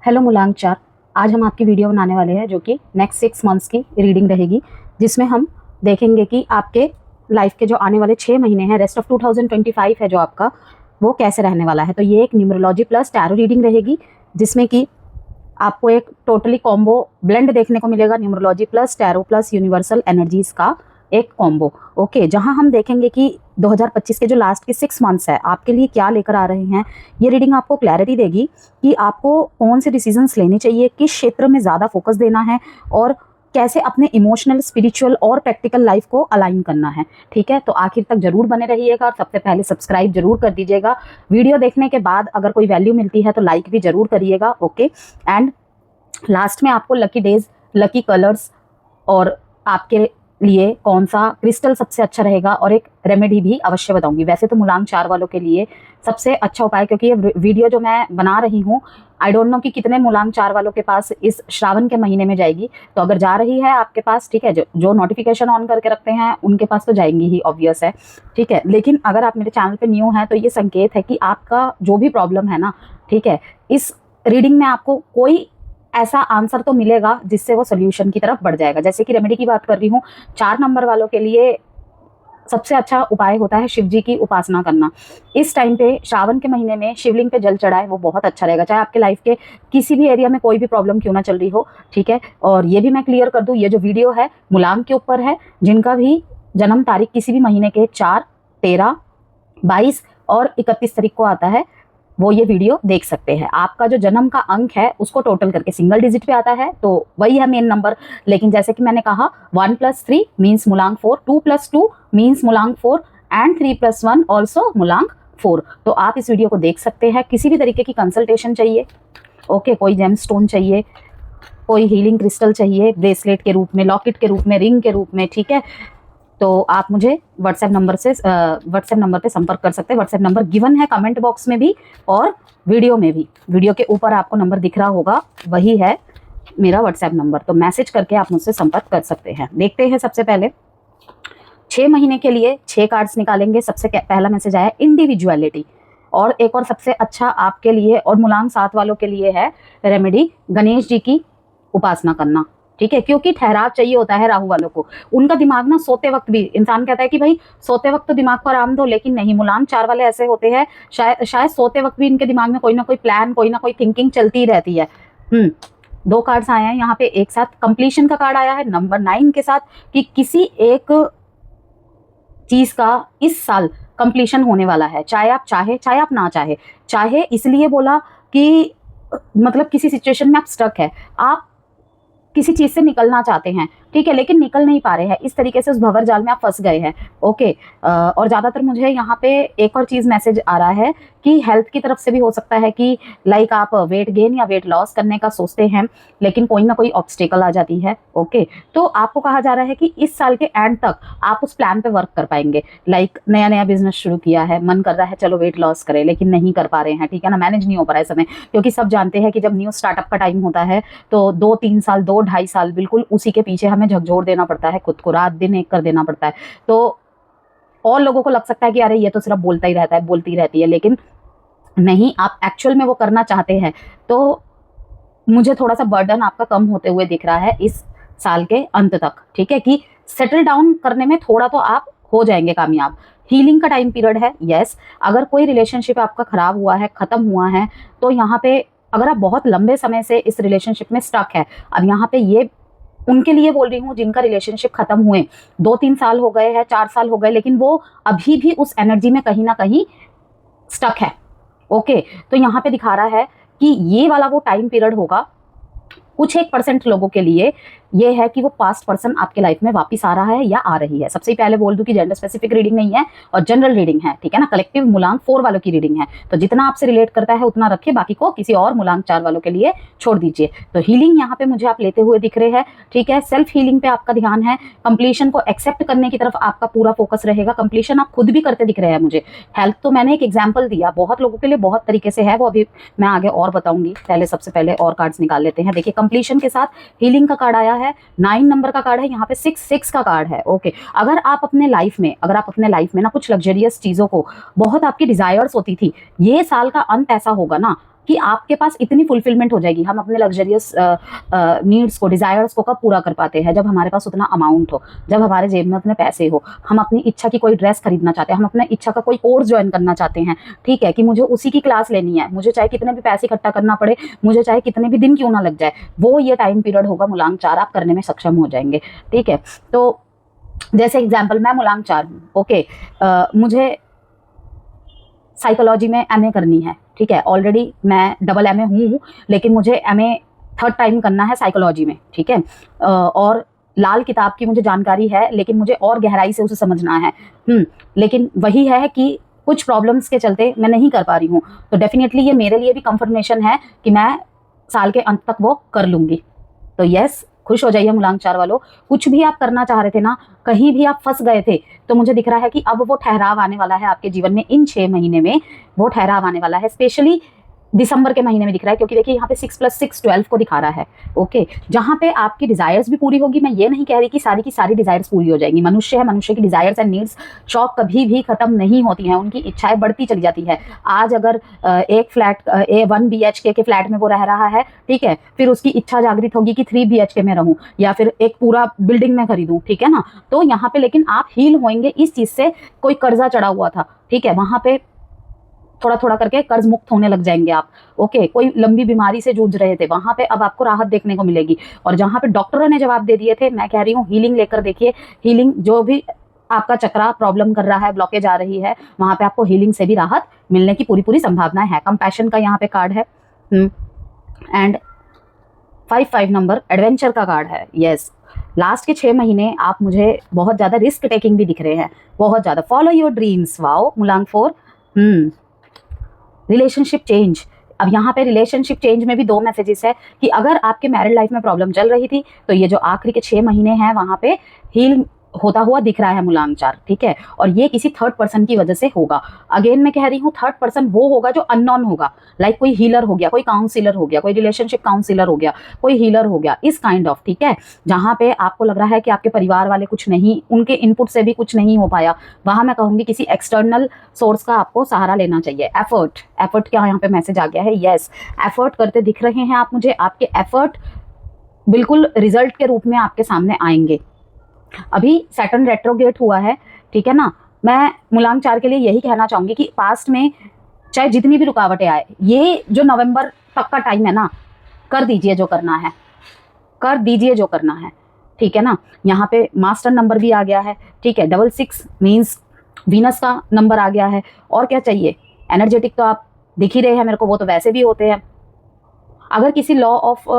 Hello मूलांक 4। आज हम आपकी वीडियो बनाने वाले हैं जो कि नेक्स्ट 6 मंथ्स की रीडिंग रहेगी, जिसमें हम देखेंगे कि आपके लाइफ के जो आने वाले 6 महीने हैं, रेस्ट ऑफ 2025 है जो आपका, वो कैसे रहने वाला है। तो ये एक न्यूमरोलॉजी प्लस टैरो रीडिंग रहेगी, जिसमें कि आपको एक टोटली कॉम्बो ब्लेंड देखने को मिलेगा, numerology plus tarot plus universal energies का एक कॉम्बो। ओके, जहां हम देखेंगे कि 2025 के जो लास्ट के 6 मंथ्स है आपके लिए क्या लेकर आ रहे हैं। ये रीडिंग आपको क्लैरिटी देगी कि आपको कौन से डिसीजंस लेने चाहिए, किस क्षेत्र में ज़्यादा फोकस देना है और कैसे अपने इमोशनल, स्पिरिचुअल और प्रैक्टिकल लाइफ को अलाइन करना है। ठीक है, तो आखिर तक जरूर बने रहिएगा और सबसे पहले सब्सक्राइब जरूर कर दीजिएगा। वीडियो देखने के बाद अगर कोई वैल्यू मिलती है तो लाइक भी जरूर करिएगा। ओके, एंड लास्ट में आपको लकी डेज, लकी कलर्स और आपके लिए कौन सा क्रिस्टल सबसे अच्छा रहेगा और एक रेमेडी भी अवश्य बताऊंगी। वैसे तो मूलांक 4 वालों के लिए सबसे अच्छा उपाय, क्योंकि ये वीडियो जो मैं बना रही हूँ, आई डोंट नो कि कितने मूलांक 4 वालों के पास इस श्रावण के महीने में जाएगी। तो अगर जा रही है आपके पास, ठीक है, जो नोटिफिकेशन ऑन करके रखते हैं उनके पास तो जाएंगी ही, ऑब्वियस है। ठीक है, लेकिन अगर आप मेरे चैनल पे न्यू हैं तो ये संकेत है कि आपका जो भी प्रॉब्लम है ना, ठीक है, इस रीडिंग में आपको कोई ऐसा आंसर तो मिलेगा जिससे वो सोल्यूशन की तरफ बढ़ जाएगा। जैसे कि रेमेडी की बात कर रही हूँ, 4 नंबर वालों के लिए सबसे अच्छा उपाय होता है शिव जी की उपासना करना। इस टाइम पे श्रावण के महीने में शिवलिंग पे जल चढ़ाए, वो बहुत अच्छा रहेगा, चाहे आपके लाइफ के किसी भी एरिया में कोई भी प्रॉब्लम क्यों ना चल रही हो। ठीक है, और ये भी मैं क्लियर कर दूं, ये जो वीडियो है मूलांक के ऊपर है, जिनका भी जन्म तारीख किसी भी महीने के 4, 13, 22 और 31 तारीख को आता है, वो ये वीडियो देख सकते हैं। आपका जो जन्म का अंक है उसको टोटल करके सिंगल डिजिट पे आता है, तो वही है मेन नंबर। लेकिन जैसे कि मैंने कहा, 1 + 3 मीन्स मूलांक 4, 2 + 2 मीन्स मूलांक 4 एंड 3 + 1 ऑल्सो मूलांक 4। तो आप इस वीडियो को देख सकते हैं। किसी भी तरीके की कंसल्टेशन चाहिए, ओके, कोई जेम स्टोन चाहिए, कोई हीलिंग क्रिस्टल चाहिए, ब्रेसलेट के रूप में, लॉकेट के रूप में, रिंग के रूप में, ठीक है, तो आप मुझे व्हाट्सएप नंबर पे संपर्क कर सकते हैं। व्हाट्सएप नंबर गिवन है कमेंट बॉक्स में भी और वीडियो में भी। वीडियो के ऊपर आपको नंबर दिख रहा होगा, वही है मेरा व्हाट्सएप नंबर। तो मैसेज करके आप मुझसे संपर्क कर सकते हैं। देखते हैं, सबसे पहले 6 महीने के लिए 6 कार्ड्स निकालेंगे। सबसे पहला मैसेज आया इंडिविजुअलिटी, और एक और सबसे अच्छा आपके लिए और मूलांक 7 वालों के लिए है रेमेडी, गणेश जी की उपासना करना। ठीक है, क्योंकि ठहराव चाहिए होता है राहु वालों को। उनका दिमाग ना सोते वक्त भी, इंसान कहता है कि भाई सोते वक्त तो दिमाग को आराम दो, लेकिन नहीं, मूलांक 4 वाले ऐसे होते हैं, शायद सोते वक्त भी इनके दिमाग में कोई ना कोई प्लान, कोई ना कोई थिंकिंग चलती रहती है। 2 कार्ड्स आए हैं यहाँ पे एक साथ। कंप्लीशन का कार्ड आया है नंबर 9 के साथ, कि किसी एक चीज का इस साल कंप्लीशन होने वाला है, चाहे आप चाहे चाहे आप ना चाहे। चाहे इसलिए बोला कि मतलब किसी सिचुएशन में आप स्टक है, आप किसी चीज से निकलना चाहते हैं, ठीक है, लेकिन निकल नहीं पा रहे हैं, इस तरीके से उस भंवर जाल में आप फंस गए हैं। ओके, और ज्यादातर मुझे यहाँ पे एक और चीज मैसेज आ रहा है कि हेल्थ की तरफ से भी हो सकता है कि लाइक आप वेट गेन या वेट लॉस करने का सोचते हैं, लेकिन कोई ना कोई ऑब्स्टेकल आ जाती है। ओके, तो आपको कहा जा रहा है कि इस साल के एंड तक आप उस प्लान पे वर्क कर पाएंगे। लाइक नया नया बिजनेस शुरू किया है, मन कर रहा है चलो वेट लॉस करें, लेकिन नहीं कर पा रहे हैं, ठीक है ना, मैनेज नहीं हो पा रहा है समय। क्योंकि सब जानते हैं कि जब न्यू स्टार्टअप का टाइम होता है तो 2-3 साल, 2-2.5 साल बिल्कुल उसी के पीछे हमें झकझोर देना पड़ता है, खुद को रात दिन एक कर देना पड़ता है। तो और लोगों को लग सकता है कि अरे ये तो सिर्फ बोलता ही रहता है, बोलती रहती है, लेकिन नहीं, आप एक्चुअल में वो करना चाहते हैं। तो मुझे थोड़ा सा बर्डन आपका कम होते हुए दिख रहा है इस साल के अंत तक, ठीक है, कि सेटल डाउन करने में थोड़ा तो आप हो जाएंगे कामयाब। हीलिंग का टाइम पीरियड है, यस। अगर कोई रिलेशनशिप आपका खराब हुआ है, खत्म हुआ है, तो यहाँ पे अगर आप बहुत लंबे समय से इस रिलेशनशिप में स्टक है, अब यहाँ पे ये उनके लिए बोल रही हूँ जिनका रिलेशनशिप खत्म हुए 2-3 साल हो गए हैं, 4 साल हो गए, लेकिन वो अभी भी उस एनर्जी में कहीं ना कहीं स्टक है। ओके, तो यहाँ पे दिखा रहा है कि ये वाला वो टाइम पीरियड होगा कुछ 1% लोगों के लिए, ये है कि वो पास्ट पर्सन आपके लाइफ में वापस आ रहा है या आ रही है। सबसे पहले बोल दूं कि जेंडर स्पेसिफिक रीडिंग नहीं है और जनरल रीडिंग है, ठीक है ना, कलेक्टिव मूलांक 4 वालों की रीडिंग है। तो जितना आपसे रिलेट करता है उतना रखिए, बाकी को किसी और मूलांक 4 वालों के लिए छोड़ दीजिए। तो हीलिंग यहाँ पे मुझे आप लेते हुए दिख रहे हैं, ठीक है, सेल्फ हीलिंग पे आपका ध्यान है, कंप्लीशन को एक्सेप्ट करने की तरफ आपका पूरा फोकस रहेगा। कंप्लीशन आप खुद भी करते दिख रहे हैं मुझे। हेल्थ तो मैंने एक एग्जाम्पल दिया, बहुत लोगों के लिए बहुत तरीके से है, वो अभी मैं आगे और बताऊंगी। पहले सबसे पहले और कार्ड्स निकाल लेते हैं। देखिए, कंप्लीशन के साथ हीलिंग का कार्ड आया है, 9 नंबर का कार्ड है, यहाँ पे 6 का कार्ड है। ओके, अगर आप अपने लाइफ में ना कुछ लग्जरियस चीजों को, बहुत आपकी डिजायर्स होती थी, ये साल का अंत ऐसा होगा ना कि आपके पास इतनी फुलफिलमेंट हो जाएगी। हम अपने लग्जरियस नीड्स को, डिजायर्स को कब पूरा कर पाते हैं? जब हमारे पास उतना अमाउंट हो, जब हमारे जेब में उतने पैसे हो, हम अपनी इच्छा की कोई ड्रेस खरीदना चाहते हैं, हम अपने इच्छा का कोई कोर्स ज्वाइन करना चाहते हैं, ठीक है, कि मुझे उसी की क्लास लेनी है, मुझे चाहे कितने भी पैसे इकट्ठा करना पड़े, मुझे चाहे कितने भी दिन क्यों ना लग जाए, वो ये टाइम पीरियड होगा मूलांक 4, आप करने में सक्षम हो जाएंगे। ठीक है, तो जैसे एग्जाम्पल, मैं मूलांक 4 हूँ, ओके, मुझे साइकोलॉजी में एमए करनी है, ठीक है, ऑलरेडी मैं डबल एमए हूँ, लेकिन मुझे एमए थर्ड टाइम करना है साइकोलॉजी में, ठीक है, और लाल किताब की मुझे जानकारी है, लेकिन मुझे और गहराई से उसे समझना है। लेकिन वही है कि कुछ प्रॉब्लम्स के चलते मैं नहीं कर पा रही हूँ, तो डेफिनेटली ये मेरे लिए भी कंफर्मेशन है कि मैं साल के अंत तक वो कर लूँगी। तो यस, खुश हो जाइए मूलांक 4 वालों, कुछ भी आप करना चाह रहे थे ना, कहीं भी आप फंस गए थे, तो मुझे दिख रहा है कि अब वो ठहराव आने वाला है आपके जीवन में। इन 6 महीने में वो ठहराव आने वाला है, स्पेशली दिसंबर के महीने में दिख रहा है, क्योंकि देखिए यहाँ पे 6 + 6 12 को दिखा रहा है, ओके, जहाँ पे आपकी डिजायर्स भी पूरी होगी। मैं ये नहीं कह रही कि सारी की सारी डिजायर्स पूरी हो जाएंगी, मनुष्य है, मनुष्य की डिजायर्स एंड नीड्स, शौक कभी भी खत्म नहीं होती हैं, उनकी इच्छाएं बढ़ती चली जाती है। आज अगर एक फ्लैट 1 BHK के फ्लैट में वो रह रहा है, ठीक है, फिर उसकी इच्छा जागृत होगी कि 3 BHK में रहूं या फिर एक पूरा बिल्डिंग में खरीदूं, ठीक है ना। तो यहाँ पे लेकिन आप हील होंगे इस चीज से। कोई कर्जा चढ़ा हुआ था, ठीक है, वहां पे थोड़ा थोड़ा करके कर्ज मुक्त होने लग जाएंगे आप, ओके। कोई लंबी बीमारी से जूझ रहे थे, वहां पे अब आपको राहत देखने को मिलेगी। और जहां पे डॉक्टरों ने जवाब दे दिए थे, मैं कह रही हूँ हीलिंग लेकर देखिए, हीलिंग जो भी आपका चक्रा प्रॉब्लम कर रहा है, ब्लॉकेज आ रही है, वहां पे आपको हीलिंग से भी राहत मिलने की पूरी पूरी संभावना है। कंपैशन का यहाँ पे कार्ड है, एंड 5 नंबर एडवेंचर का कार्ड है। यस, लास्ट के 6 महीने आप मुझे बहुत ज्यादा रिस्क टेकिंग भी दिख रहे हैं, बहुत ज्यादा। फॉलो योर ड्रीम्स, वाओ मूलांक 4। रिलेशनशिप चेंज, अब यहाँ पे रिलेशनशिप चेंज में भी 2 मैसेजेस है कि अगर आपके मैरिड लाइफ में प्रॉब्लम चल रही थी, तो ये जो आखिरी के 6 महीने हैं वहां पे हील होता हुआ दिख रहा है मूलांक 4, ठीक है। और ये किसी थर्ड पर्सन की वजह से होगा। अगेन मैं कह रही हूँ, थर्ड पर्सन वो होगा जो अननोन होगा, लाइक कोई हीलर हो गया, कोई काउंसिलर हो गया, कोई रिलेशनशिप काउंसिलर हो गया, कोई हीलर हो गया, इस काइंड ऑफ, ठीक है। जहां पे आपको लग रहा है कि आपके परिवार वाले कुछ नहीं, उनके इनपुट से भी कुछ नहीं हो पाया, वहां मैं कहूंगी किसी एक्सटर्नल सोर्स का आपको सहारा लेना चाहिए। एफर्ट क्या यहाँ पे मैसेज आ गया है? यस, एफर्ट करते दिख रहे हैं आप मुझे, आपके एफर्ट बिल्कुल रिजल्ट के रूप में आपके सामने आएंगे। अभी सैटर्न रेट्रोग्रेड हुआ है, ठीक है ना। मैं मूलांक 4 के लिए यही कहना चाहूंगी कि पास्ट में चाहे जितनी भी रुकावटें आए, ये जो नवंबर तक का टाइम है ना, कर दीजिए जो करना है, कर दीजिए जो करना है, ठीक है ना। यहाँ पे मास्टर नंबर भी आ गया है, ठीक है, 66 मीन्स वीनस का नंबर आ गया है। और क्या चाहिए? एनर्जेटिक तो आप दिख ही रहे हैं मेरे को, वो तो वैसे भी होते हैं। अगर किसी लॉ ऑफ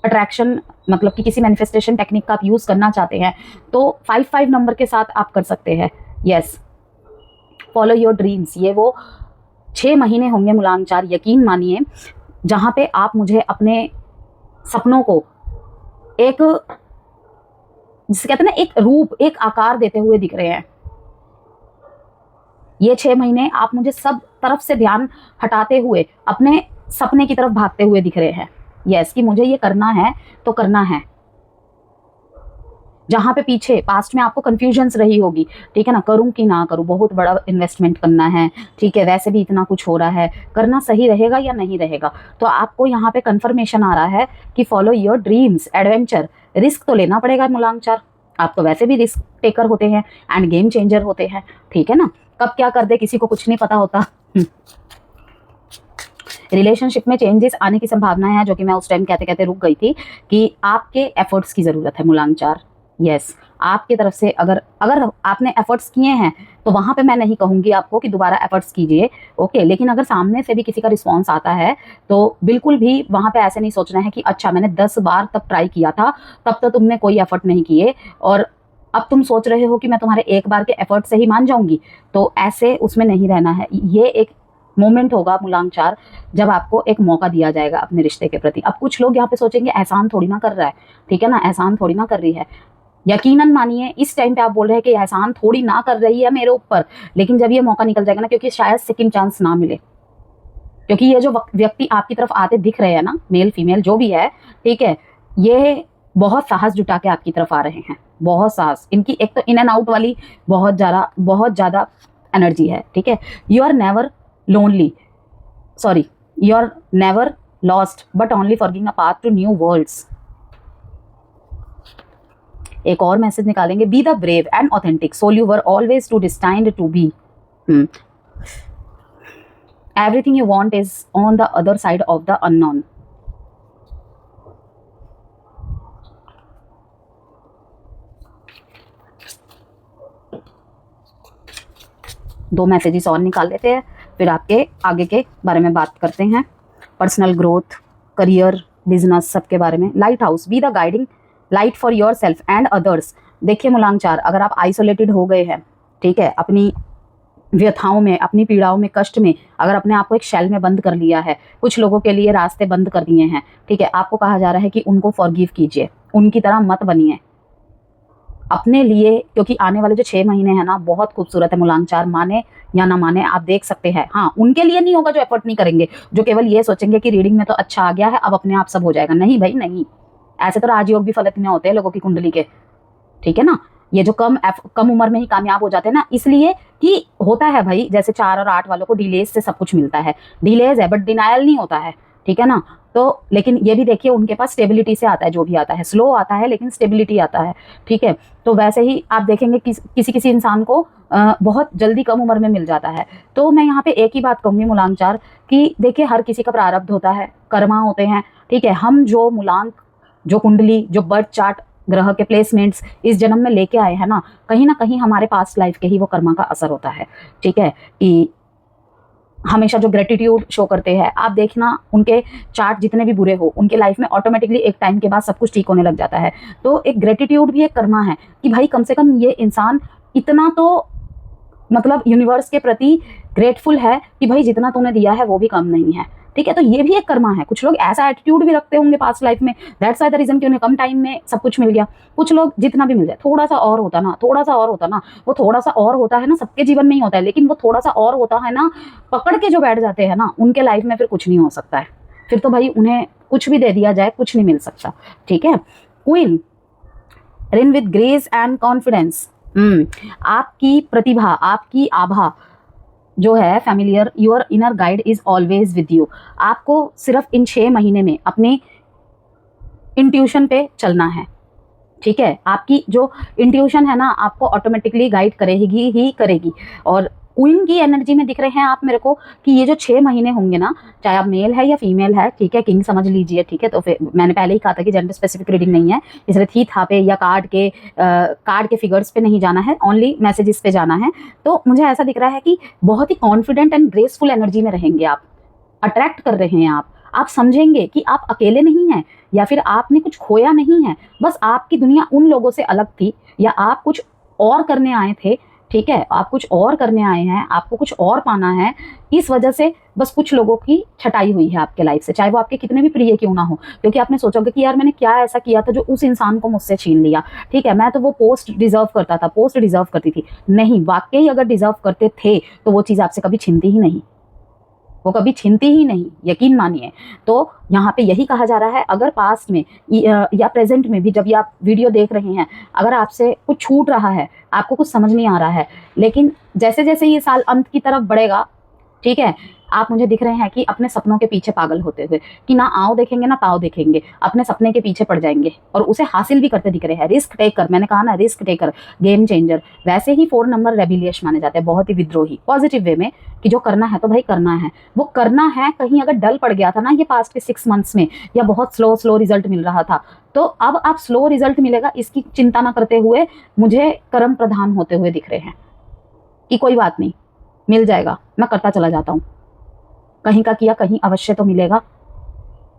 अट्रैक्शन, मतलब कि किसी मैनिफेस्टेशन टेक्निक का आप यूज करना चाहते हैं, तो 5 नंबर के साथ आप कर सकते हैं। यस, फॉलो योर ड्रीम्स, ये वो 6 महीने होंगे मूलांक 4, यकीन मानिए, जहां पे आप मुझे अपने सपनों को एक, जिसे कहते हैं ना, एक रूप, एक आकार देते हुए दिख रहे हैं। ये 6 महीने आप मुझे सब तरफ से ध्यान हटाते हुए अपने सपने की तरफ भागते हुए दिख रहे हैं। यस, कि मुझे ये करना है तो करना है। जहां पे पीछे पास्ट में आपको कंफ्यूजन्स रही होगी, ठीक है ना, करूं कि ना करूं, बहुत बड़ा इन्वेस्टमेंट करना है, ठीक है, वैसे भी इतना कुछ हो रहा है, करना सही रहेगा या नहीं रहेगा, तो आपको यहाँ पे कंफर्मेशन आ रहा है कि follow your dreams, adventure, risk तो लेना पड़ेगा मूलांक 4, आप तो वैसे भी रिस्क टेकर होते हैं एंड गेम चेंजर होते हैं, ठीक है ना। कब क्या कर दे किसी को कुछ नहीं पता होता। रिलेशनशिप में चेंजेस आने की संभावना है, जो कि मैं उस टाइम कहते कहते रुक गई थी, कि आपके एफर्ट्स की जरूरत है मूलांक 4। यस, आपके तरफ से अगर आपने एफर्ट्स किए हैं, तो वहां पे मैं नहीं कहूंगी आपको कि दोबारा एफर्ट्स कीजिए, ओके। लेकिन अगर सामने से भी किसी का रिस्पॉन्स आता है, तो बिल्कुल भी वहां पे ऐसे नहीं सोचना है कि अच्छा मैंने 10 बार तब ट्राई किया था, तब तो तुमने कोई एफर्ट नहीं किए, और अब तुम सोच रहे हो कि मैं तुम्हारे एक बार के एफर्ट से ही मान जाऊंगी, तो ऐसे उसमें नहीं रहना है। ये एक मोमेंट होगा मूलांक 4, जब आपको एक मौका दिया जाएगा अपने रिश्ते के प्रति। अब कुछ लोग यहाँ पे सोचेंगे एहसान थोड़ी ना कर रहा है, ठीक है ना, एहसान थोड़ी ना कर रही है। यकीनन मानिए इस टाइम पे आप बोल रहे हैं कि एहसान थोड़ी ना कर रही है मेरे ऊपर, लेकिन जब ये मौका निकल जाएगा ना, क्योंकि शायद सेकंड चांस ना मिले, क्योंकि ये जो व्यक्ति आपकी तरफ आते दिख रहे हैं ना, मेल फीमेल जो भी है, ठीक है, ये बहुत साहस जुटा के आपकी तरफ आ रहे हैं, बहुत साहस। इनकी एक तो इन एंड आउट वाली बहुत ज्यादा एनर्जी है, ठीक है। You are never lonely, sorry, you are never lost but only forging a path to new worlds. एक और मैसेज निकालेंगे, be the brave and authentic soul you were always to destined to be. Everything you want is on the other side of the unknown. दो messages और निकाल लेते हैं, फिर आपके आगे के बारे में बात करते हैं। पर्सनल ग्रोथ, करियर, बिजनेस, सबके बारे में। Light house, be the guiding light for your self and others. देखिए मूलांक 4, अगर आप आइसोलेटेड हो गए हैं, ठीक है, अपनी व्यथाओं में, अपनी पीड़ाओं में, कष्ट में, अगर अपने आप को एक शेल में बंद कर लिया है, कुछ लोगों के लिए रास्ते बंद कर दिए हैं, ठीक है, आपको कहा जा रहा है कि उनको फॉरगिव कीजिए, उनकी तरह मत बनिए अपने लिए, क्योंकि आने वाले जो 6 महीने हैं ना बहुत खूबसूरत है मूलांक 4, माने या ना माने आप देख सकते हैं। हाँ, उनके लिए नहीं होगा जो एफर्ट नहीं करेंगे, जो केवल ये सोचेंगे कि रीडिंग में तो अच्छा आ गया है अब अपने आप सब हो जाएगा। नहीं भाई नहीं, ऐसे तो राजयोग भी फलित नहीं होते हैं लोगों की कुंडली के, ठीक है ना। ये जो कम उम्र में ही कामयाब हो जाते हैं ना, इसलिए कि होता है भाई, जैसे 4 और 8 वालों को डिलेज से सब कुछ मिलता है, डिलेज है बट डिनायल नहीं होता है, ठीक है ना। तो लेकिन ये भी देखिए उनके पास स्टेबिलिटी से आता है, जो भी आता है स्लो आता है लेकिन स्टेबिलिटी आता है, ठीक है। तो वैसे ही आप देखेंगे किसी किसी इंसान को बहुत जल्दी कम उम्र में मिल जाता है। तो मैं यहाँ पे एक ही बात कहूँगी मूलांक 4 कि देखिए हर किसी का प्रारब्ध होता है, कर्मा होते हैं, ठीक है। हम जो मूलांक, जो कुंडली, जो बर्थ चार्ट, ग्रह के प्लेसमेंट्स इस जन्म में लेके आए हैं ना कहीं हमारे पास्ट लाइफ के ही वो कर्मा का असर होता है, ठीक है। कि हमेशा जो ग्रेटिट्यूड शो करते हैं, आप देखना उनके चार्ट जितने भी बुरे हो, उनके लाइफ में ऑटोमेटिकली एक टाइम के बाद सब कुछ ठीक होने लग जाता है। तो एक ग्रेटिट्यूड भी एक कर्मा है कि भाई कम से कम ये इंसान इतना तो मतलब यूनिवर्स के प्रति ग्रेटफुल है कि भाई जितना तूने दिया है वो भी कम नहीं है, ठीक है। तो ये भी एक कर्मा है। कुछ लोग ऐसा एटीट्यूड भी रखते होंगे पास्ट लाइफ में, दैट्स व्हाई द रीजन कि उन्हें कम टाइम में सब कुछ मिल गया। कुछ लोग जितना भी मिल जाए, थोड़ा सा और होता ना, थोड़ा सा और होता ना, वो थोड़ा सा और होता है ना, सबके जीवन में ही होता है, लेकिन वो थोड़ा सा और होता है ना, पकड़ के जो बैठ जाते हैं ना, उनके लाइफ में फिर कुछ नहीं हो सकता है। फिर तो भाई उन्हें कुछ भी दे दिया जाए कुछ नहीं मिल सकता, ठीक है। Queen, Rin with grace and confidence. आपकी प्रतिभा, आपकी आभा जो है familiar, your inner guide is always with you. आपको सिर्फ इन 6 महीने में अपने इंट्यूशन पे चलना है, ठीक है। आपकी जो इंट्यूशन है ना आपको ऑटोमेटिकली गाइड करेगी ही करेगी। और क्वीन की एनर्जी में दिख रहे हैं आप मेरे को कि ये जो 6 महीने होंगे ना, चाहे आप मेल है या फीमेल है, ठीक है, किंग समझ लीजिए, ठीक है। तो फिर मैंने पहले ही कहा था कि जेंडर स्पेसिफिक रीडिंग नहीं है, इसलिए थी था पे या कार्ड के फिगर्स पे नहीं जाना है, ओनली मैसेजेस पे जाना है। तो मुझे ऐसा दिख रहा है कि बहुत ही कॉन्फिडेंट एंड ग्रेसफुल एनर्जी में रहेंगे आप, अट्रैक्ट कर रहे हैं आप समझेंगे कि आप अकेले नहीं हैं या फिर आपने कुछ खोया नहीं है, बस आपकी दुनिया उन लोगों से अलग थी या आप कुछ और करने आए थे, ठीक है। आप कुछ और करने आए हैं, आपको कुछ और पाना है, इस वजह से बस कुछ लोगों की छटाई हुई है आपके लाइफ से, चाहे वो आपके कितने भी प्रिय क्यों ना हो, क्योंकि आपने सोचोगे कि यार मैंने क्या ऐसा किया था जो उस इंसान को मुझसे छीन लिया, ठीक है। मैं तो वो पोस्ट डिजर्व करता था, पोस्ट डिजर्व करती थी, नहीं, वाकई अगर डिजर्व करते थे तो वो चीज़ आपसे कभी छीनती ही नहीं, वो कभी छीनती ही नहीं, यकीन मानिए। तो यहाँ पे यही कहा जा रहा है, अगर पास्ट में या प्रेजेंट में भी जब ये आप वीडियो देख रहे हैं, अगर आपसे कुछ छूट रहा है, आपको कुछ समझ नहीं आ रहा है, लेकिन जैसे जैसे ये साल अंत की तरफ बढ़ेगा, ठीक है, आप मुझे दिख रहे हैं कि अपने सपनों के पीछे पागल होते हुए, कि ना आओ देखेंगे ना ताओ देखेंगे, अपने सपने के पीछे पड़ जाएंगे और उसे हासिल भी करते दिख रहे हैं। रिस्क टेकर, मैंने कहा ना, रिस्क टेकर, गेम चेंजर। वैसे ही 4 नंबर रेबिलियस माने जाते हैं, बहुत ही विद्रोही, पॉजिटिव वे में, कि जो करना है तो भाई करना है, वो करना है। कहीं अगर डल पड़ गया था ना ये पास्ट के 6 मंथ्स में, या बहुत स्लो रिजल्ट मिल रहा था, तो अब आप स्लो रिजल्ट मिलेगा इसकी चिंता ना करते हुए मुझे कर्म प्रधान होते हुए दिख रहे हैं कि कोई बात नहीं, मिल जाएगा, मैं करता चला जाता हूँ, कहीं का किया कहीं अवश्य तो मिलेगा,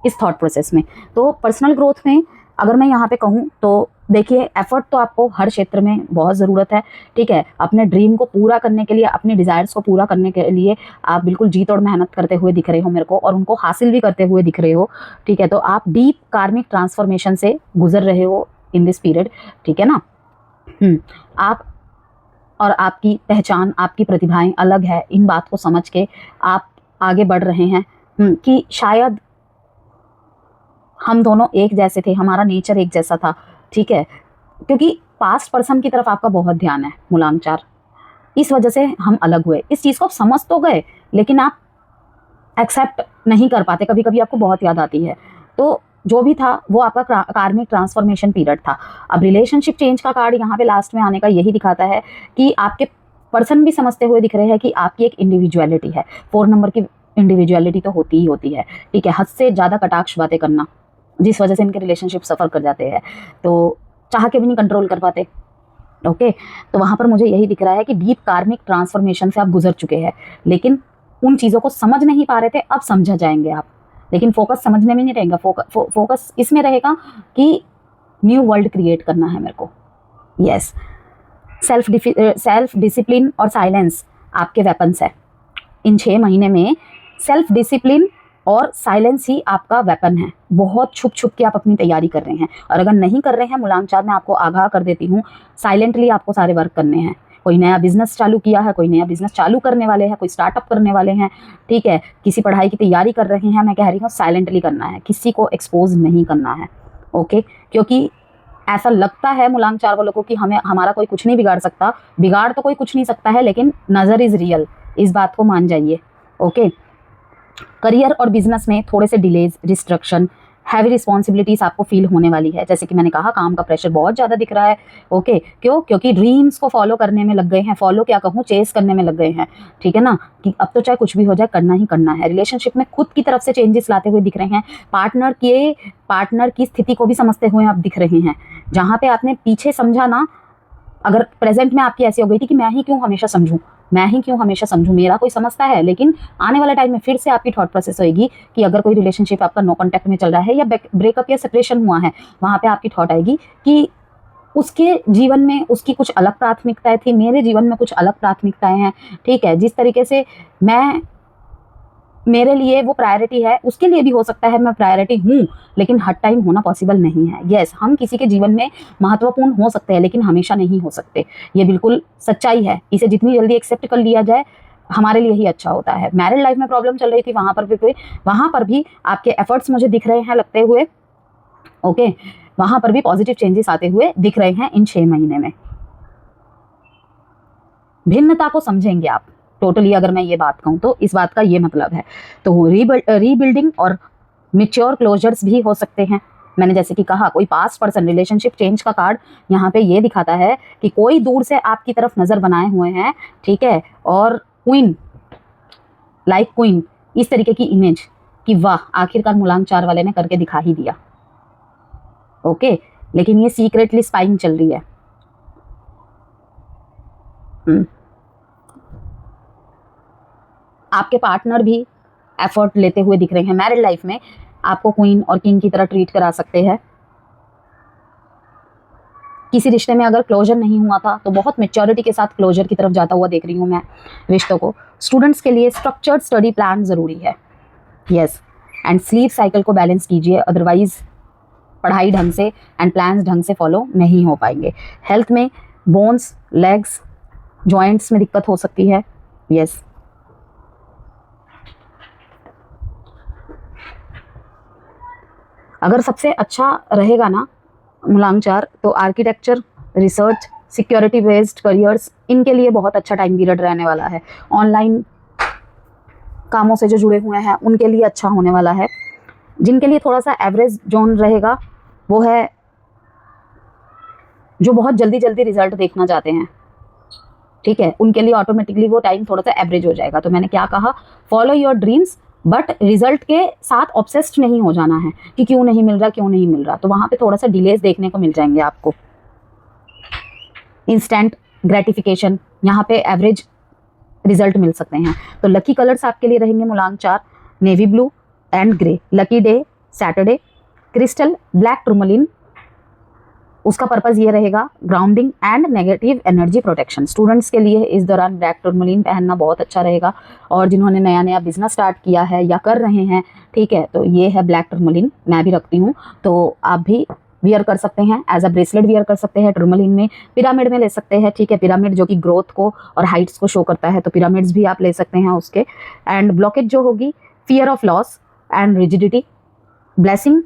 इस थॉट प्रोसेस में। तो पर्सनल ग्रोथ में अगर मैं यहाँ पे कहूँ तो देखिए, एफर्ट तो आपको हर क्षेत्र में बहुत ज़रूरत है, ठीक है। अपने ड्रीम को पूरा करने के लिए, अपने डिज़ायर्स को पूरा करने के लिए आप बिल्कुल जी तोड़ मेहनत करते हुए दिख रहे हो मेरे को, और उनको हासिल भी करते हुए दिख रहे हो, ठीक है। तो आप डीप कार्मिक ट्रांसफॉर्मेशन से गुजर रहे हो इन दिस पीरियड, ठीक है ना। आप और आपकी पहचान, आपकी प्रतिभाएं अलग है, इन बात को समझ के आप आगे बढ़ रहे हैं कि शायद हम दोनों एक जैसे थे, हमारा नेचर एक जैसा था, ठीक है। क्योंकि पास्ट पर्सन की तरफ आपका बहुत ध्यान है मूलांक 4, इस वजह से हम अलग हुए। इस चीज़ को आप समझ तो गए, लेकिन आप एक्सेप्ट नहीं कर पाते, कभी कभी आपको बहुत याद आती है। तो जो भी था वो आपका कार्मिक ट्रांसफॉर्मेशन पीरियड था। अब रिलेशनशिप चेंज का कार्ड यहाँ पे लास्ट में आने का यही दिखाता है कि आपके पर्सन भी समझते हुए दिख रहे हैं कि आपकी एक इंडिविजुअलिटी है। 4 नंबर की इंडिविजुअलिटी तो होती ही होती है, ठीक है। हद से ज़्यादा कटाक्ष बातें करना, जिस वजह से इनके रिलेशनशिप सफ़र कर जाते हैं, तो चाह के भी नहीं कंट्रोल कर पाते। ओके, तो वहाँ पर मुझे यही दिख रहा है कि डीप कार्मिक ट्रांसफॉर्मेशन से आप गुजर चुके हैं, लेकिन उन चीज़ों को समझ नहीं पा रहे थे, अब समझा जाएंगे आप। लेकिन फोकस समझने में नहीं रहेगा, फोकस इसमें रहेगा कि न्यू वर्ल्ड क्रिएट करना है मेरे को। यस, सेल्फ डिसिप्लिन और साइलेंस आपके वेपन्स है। इन 6 महीने में सेल्फ डिसिप्लिन और साइलेंस ही आपका वेपन है। बहुत छुप छुप के आप अपनी तैयारी कर रहे हैं, और अगर नहीं कर रहे हैं, मूलांक 4 में आपको आगाह कर देती हूँ, साइलेंटली आपको सारे वर्क करने हैं। कोई नया बिजनेस चालू किया है, कोई नया बिजनेस चालू करने वाले हैं, कोई स्टार्टअप करने वाले हैं, ठीक है, किसी पढ़ाई की तैयारी कर रहे हैं, मैं कह रही हूँ साइलेंटली करना है, किसी को एक्सपोज नहीं करना है। ओके, क्योंकि ऐसा लगता है मूलांक 4 वालों को कि हमें हमारा कोई कुछ नहीं बिगाड़ सकता। बिगाड़ तो कोई कुछ नहीं सकता है, लेकिन नज़र इज़ रियल, इस बात को मान जाइए। ओके, करियर और बिजनेस में थोड़े से डिलेज, रिस्ट्रक्शन, हैवी रिस्पॉन्सिबिलिटीज आपको फील होने वाली है। जैसे कि मैंने कहा, काम का प्रेशर बहुत ज़्यादा दिख रहा है। ओके, क्यों? क्योंकि ड्रीम्स को फॉलो करने में लग गए हैं, फॉलो क्या कहूँ, चेस करने में लग गए हैं, ठीक है ना, कि अब तो चाहे कुछ भी हो जाए, करना ही करना है। रिलेशनशिप में खुद की तरफ से चेंजेस लाते हुए दिख रहे हैं। पार्टनर की स्थिति को भी समझते हुए आप दिख रहे हैं। जहाँ पे आपने पीछे समझा ना, अगर प्रेजेंट में आपकी ऐसी हो गई थी कि मैं ही क्यों हमेशा समझूं, मेरा कोई समझता है, लेकिन आने वाले टाइम में फिर से आपकी थॉट प्रोसेस होगी कि अगर कोई रिलेशनशिप आपका नो कॉन्टैक्ट में चल रहा है या ब्रेकअप या सेपरेशन हुआ है, वहाँ पे आपकी थॉट आएगी कि उसके जीवन में उसकी कुछ अलग प्राथमिकताएं थी, मेरे जीवन में कुछ अलग प्राथमिकताएं हैं, ठीक है। जिस तरीके से मेरे लिए वो प्रायोरिटी है, उसके लिए भी हो सकता है मैं प्रायोरिटी हूँ, लेकिन हर टाइम होना पॉसिबल नहीं है। यस, हम किसी के जीवन में महत्वपूर्ण हो सकते हैं, लेकिन हमेशा नहीं हो सकते। ये बिल्कुल सच्चाई है। इसे जितनी जल्दी एक्सेप्ट कर लिया जाए, हमारे लिए ही अच्छा होता है। मैरिड लाइफ में प्रॉब्लम चल रही थी, वहाँ पर भी आपके एफर्ट्स मुझे दिख रहे हैं लगते हुए। ओके, वहाँ पर भी पॉजिटिव चेंजेस आते हुए दिख रहे हैं इन 6 महीने में। भिन्नता को समझेंगे आप टोटली, अगर मैं ये बात कहूँ तो इस बात का ये मतलब है। तो रीबिल्डिंग और मैच्योर क्लोजर्स भी हो सकते हैं। मैंने जैसे कि कहा, कोई पास्ट पर्सन, रिलेशनशिप चेंज का कार्ड यहाँ पे ये दिखाता है कि कोई दूर से आपकी तरफ नज़र बनाए हुए हैं, ठीक है, और क्वीन, लाइक क्वीन, इस तरीके की इमेज कि वाह, आखिरकार मूलांक 4 वाले ने करके दिखा ही दिया। ओके, लेकिन ये सीक्रेटली स्पाइंग चल रही है। आपके पार्टनर भी एफर्ट लेते हुए दिख रहे हैं। मैरिड लाइफ में आपको क्वीन और किंग की तरह ट्रीट करा सकते हैं। किसी रिश्ते में अगर क्लोजर नहीं हुआ था, तो बहुत मैच्योरिटी के साथ क्लोजर की तरफ जाता हुआ देख रही हूँ मैं रिश्तों को। स्टूडेंट्स के लिए स्ट्रक्चर्ड स्टडी प्लान ज़रूरी है। यस, एंड स्लीप साइकिल को बैलेंस कीजिए, अदरवाइज पढ़ाई ढंग से एंड प्लान्स ढंग से फॉलो नहीं हो पाएंगे। हेल्थ में बोन्स, लेग्स, जॉइंट्स में दिक्कत हो सकती है। यस, अगर सबसे अच्छा रहेगा ना मूलांक 4, तो architecture, research, security based careers, इनके लिए बहुत अच्छा टाइम पीरियड रहने वाला है। ऑनलाइन कामों से जो जुड़े हुए हैं उनके लिए अच्छा होने वाला है। जिनके लिए थोड़ा सा एवरेज जोन रहेगा, वो है जो बहुत जल्दी जल्दी रिजल्ट देखना चाहते हैं, ठीक है, उनके लिए ऑटोमेटिकली वो टाइम थोड़ा सा एवरेज हो जाएगा। तो मैंने क्या कहा, follow your dreams, but result के साथ ऑब्सेस्ड नहीं हो जाना है कि क्यों नहीं मिल रहा। तो वहाँ पे थोड़ा सा डिलेज देखने को मिल जाएंगे आपको। इंस्टेंट ग्रेटिफिकेशन, यहाँ पे एवरेज रिजल्ट मिल सकते हैं। तो लकी कलर्स आपके लिए रहेंगे मूलांक 4, navy blue and grey. Lucky day Saturday, crystal black tourmaline, उसका पर्पज़ ये रहेगा grounding and negative energy protection. Students के लिए इस दौरान ब्लैक टूरमलिन पहनना बहुत अच्छा रहेगा, और जिन्होंने नया बिजनेस स्टार्ट किया है या कर रहे हैं, ठीक है, तो ये है ब्लैक टूरमलिन, मैं भी रखती हूँ, तो आप भी वियर कर सकते हैं, एज अ ब्रेसलेट वियर कर सकते हैं। टूरमलिन में पिरामिड में ले सकते हैं, ठीक है, पिरामिड जो कि ग्रोथ को और हाइट्स को शो करता है, तो पिरामिड्स भी आप ले सकते हैं उसके। एंड ब्लॉकेज जो होगी, fear of loss and rigidity. Blessing,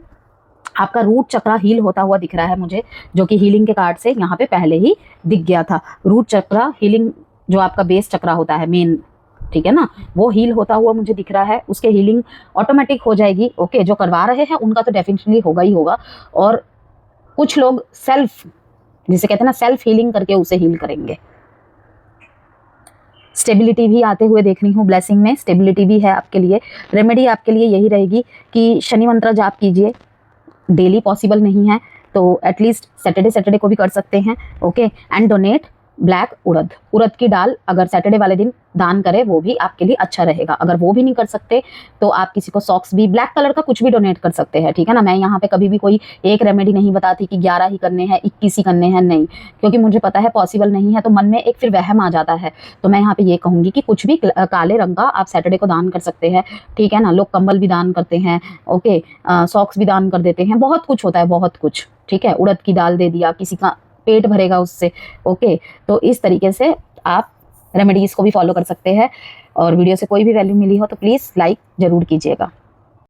आपका रूट चक्रा हील होता हुआ दिख रहा है मुझे, जो कि हीलिंग के कार्ड से यहाँ पे पहले ही दिख गया था। रूट चक्रा हीलिंग, जो आपका बेस चक्रा होता है मेन, ठीक है ना, वो हील होता हुआ मुझे दिख रहा है, उसके हीलिंग ऑटोमेटिक हो जाएगी। ओके, जो करवा रहे हैं उनका तो डेफिनेटली होगा ही होगा, और कुछ लोग सेल्फ, जिसे कहते हैं ना, सेल्फ हीलिंग करके उसे हील करेंगे। स्टेबिलिटी भी आते हुए देख रही हूँ, ब्लेसिंग में स्टेबिलिटी भी है आपके लिए। रेमेडी आपके लिए यही रहेगी कि शनि मंत्र जाप कीजिए। डेली पॉसिबल नहीं है तो एटलीस्ट सैटरडे को भी कर सकते हैं। ओके, एंड डोनेट ब्लैक उड़द की दाल अगर सैटरडे वाले दिन दान करें वो भी आपके लिए अच्छा रहेगा। अगर वो भी नहीं कर सकते तो आप किसी को सॉक्स भी ब्लैक कलर का कुछ भी डोनेट कर सकते हैं, ठीक है ना। मैं यहाँ पे कभी भी कोई एक रेमेडी नहीं बताती कि 11 ही करने हैं, 21 ही करने हैं, नहीं, क्योंकि मुझे पता है पॉसिबल नहीं है, तो मन में एक फिर वहम आ जाता है। तो मैं यहाँ पे ये कहूँगी कि कुछ भी काले रंग का आप सैटरडे को दान कर सकते हैं, ठीक है ना। लोग कंबल भी दान करते हैं, ओके, सॉक्स भी दान कर देते हैं, बहुत कुछ होता है, बहुत कुछ, ठीक है। उड़द की दाल दे दिया, किसी का पेट भरेगा उससे। ओके, तो इस तरीके से आप रेमेडीज को भी फॉलो कर सकते हैं। और वीडियो से कोई भी वैल्यू मिली हो तो प्लीज़ लाइक ज़रूर कीजिएगा।